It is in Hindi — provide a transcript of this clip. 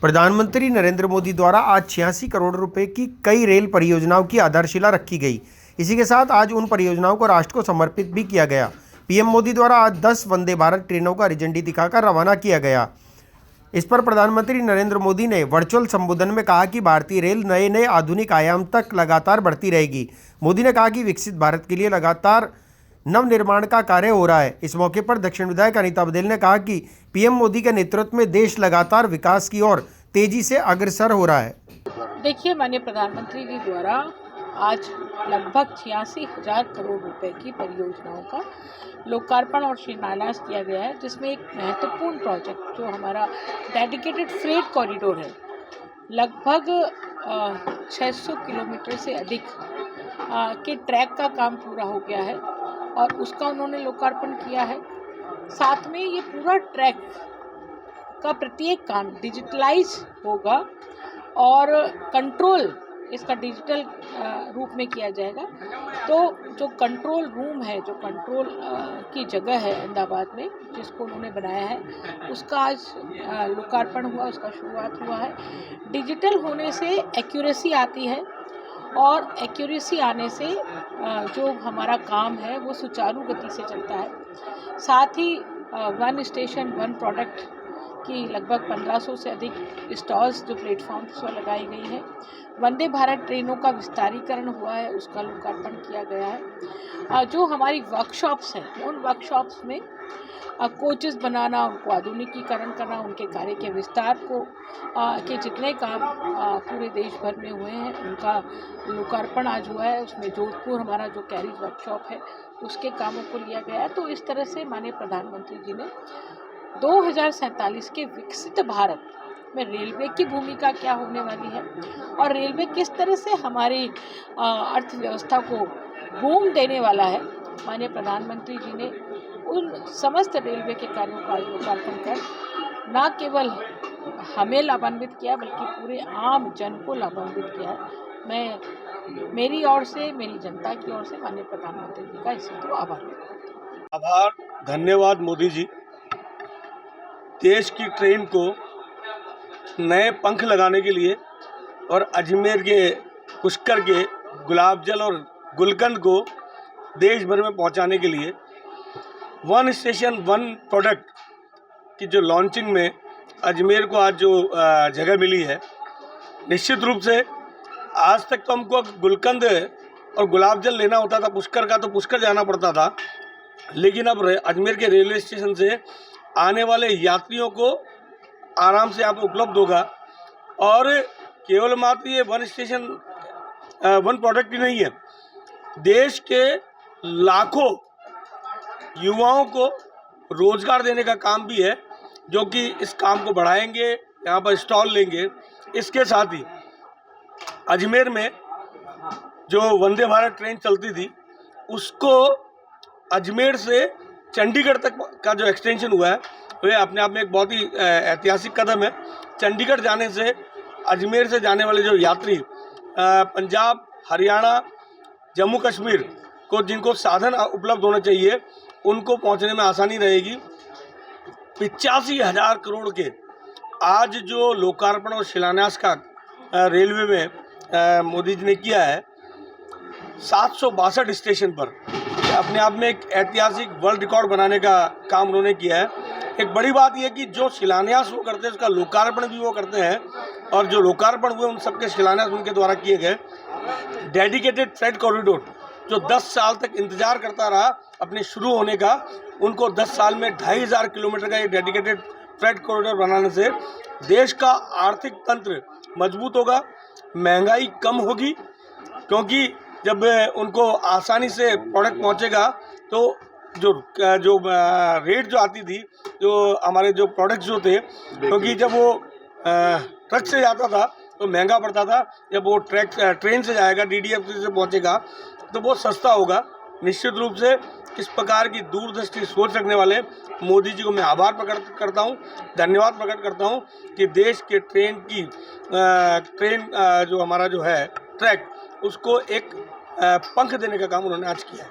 प्रधानमंत्री नरेंद्र मोदी द्वारा आज 86 करोड़ रुपए की कई रेल परियोजनाओं की आधारशिला रखी गई। इसी के साथ आज उन परियोजनाओं को राष्ट्र को समर्पित भी किया गया। पीएम मोदी द्वारा आज 10 वंदे भारत ट्रेनों का हरी झंडी दिखाकर रवाना किया गया। इस पर प्रधानमंत्री नरेंद्र मोदी ने वर्चुअल संबोधन में कहा कि भारतीय रेल नए नए आधुनिक आयाम तक लगातार बढ़ती रहेगी। मोदी ने कहा कि विकसित भारत के लिए लगातार नवनिर्माण का कार्य हो रहा है। इस मौके पर दक्षिण विधायक अनीता बदेल ने कहा कि पीएम मोदी के नेतृत्व में देश लगातार विकास की ओर तेजी से अग्रसर हो रहा है। देखिए, माननीय प्रधानमंत्री जी द्वारा आज लगभग 86,000 करोड़ रुपए की परियोजनाओं का लोकार्पण और शिलान्यास किया गया है, जिसमें एक महत्वपूर्ण प्रोजेक्ट जो हमारा डेडिकेटेड फ्रेट कॉरिडोर है, लगभग 600 किलोमीटर से अधिक के ट्रैक का काम पूरा हो गया है और उसका उन्होंने लोकार्पण किया है। साथ में ये पूरा ट्रैक का प्रत्येक काम डिजिटलाइज होगा और कंट्रोल इसका डिजिटल रूप में किया जाएगा। तो जो कंट्रोल रूम है, जो कंट्रोल की जगह है अहमदाबाद में, जिसको उन्होंने बनाया है, उसका आज लोकार्पण हुआ, उसका शुरुआत हुआ है। डिजिटल होने से एक्यूरेसी आती है और एक्यूरेसी आने से जो हमारा काम है वो सुचारू गति से चलता है। साथ ही वन स्टेशन वन प्रोडक्ट की लगभग 1500 से अधिक स्टॉल्स जो प्लेटफॉर्म्स पर लगाई गई हैं। वंदे भारत ट्रेनों का विस्तारीकरण हुआ है, उसका लोकार्पण किया गया है। जो हमारी वर्कशॉप्स हैं, उन वर्कशॉप्स में कोचेस बनाना, उनको आधुनिकीकरण करना, उनके कार्य के विस्तार को के जितने काम पूरे देश भर में हुए हैं उनका लोकार्पण आज हुआ है। उसमें जोधपुर हमारा जो कैरिज वर्कशॉप है उसके कामों को लिया गया है। तो इस तरह से माननीय प्रधानमंत्री जी ने 2047 के विकसित भारत में रेलवे की भूमिका क्या होने वाली है और रेलवे किस तरह से हमारी अर्थव्यवस्था को बूम देने वाला है, माननीय प्रधानमंत्री जी ने उन समस्त रेलवे के कार्यों का लोकार्पण कर न केवल हमें लाभान्वित किया बल्कि पूरे आम जन को लाभान्वित किया है। मैं मेरी ओर से, मेरी जनता की ओर से माननीय प्रधानमंत्री जी का इससे तो आभार। धन्यवाद मोदी जी। देश की ट्रेन को नए पंख लगाने के लिए और अजमेर के पुष्कर के गुलाब जल और गुलकंद को देश भर में पहुंचाने के लिए वन स्टेशन वन प्रोडक्ट की जो लॉन्चिंग में अजमेर को आज जो जगह मिली है, निश्चित रूप से आज तक तो हमको गुलकंद और गुलाब जल लेना होता था पुष्कर का, तो पुष्कर जाना पड़ता था। लेकिन अब अजमेर के रेलवे स्टेशन से आने वाले यात्रियों को आराम से यहाँ पर उपलब्ध होगा। और केवल मात्र ये वन स्टेशन वन प्रोडक्ट ही नहीं है, देश के लाखों युवाओं को रोजगार देने का काम भी है, जो कि इस काम को बढ़ाएंगे, यहाँ पर स्टॉल लेंगे। इसके साथ ही अजमेर में जो वंदे भारत ट्रेन चलती थी उसको अजमेर से चंडीगढ़ तक का जो एक्सटेंशन हुआ है वह अपने आप में एक बहुत ही ऐतिहासिक कदम है। चंडीगढ़ जाने से अजमेर से जाने वाले जो यात्री पंजाब, हरियाणा, जम्मू कश्मीर को जिनको साधन उपलब्ध होना चाहिए उनको पहुंचने में आसानी रहेगी। 85,000 करोड़ के आज जो लोकार्पण और शिलान्यास का रेलवे में मोदी जी ने किया है, 762 स्टेशन पर अपने आप में एक ऐतिहासिक वर्ल्ड रिकॉर्ड बनाने का काम उन्होंने किया है। एक बड़ी बात यह कि जो शिलान्यास वो करते हैं उसका लोकार्पण भी वो करते हैं, और जो लोकार्पण हुए उन सबके शिलान्यास उनके द्वारा किए गए। डेडिकेटेड फ्रेट कॉरिडोर जो 10 साल तक इंतजार करता रहा अपने शुरू होने का, उनको 10 साल में 2,500 किलोमीटर का ये डेडिकेटेड फ्रेट कॉरिडोर बनाने से देश का आर्थिक तंत्र मजबूत होगा, महंगाई कम होगी, क्योंकि जब उनको आसानी से प्रोडक्ट पहुंचेगा तो जो रेट जो आती थी, जो हमारे जो प्रोडक्ट्स जो थे, क्योंकि जब वो ट्रक से जाता था तो महंगा पड़ता था, जब वो ट्रेन से जाएगा, डीडीएफसी से पहुंचेगा तो वो सस्ता होगा। निश्चित रूप से इस प्रकार की दूरदृष्टि सोच रखने वाले मोदी जी को मैं आभार प्रकट करता हूं, धन्यवाद प्रकट करता हूं कि देश के ट्रेन जो हमारा जो है ट्रैक, उसको एक पंख देने का काम उन्होंने आज किया है।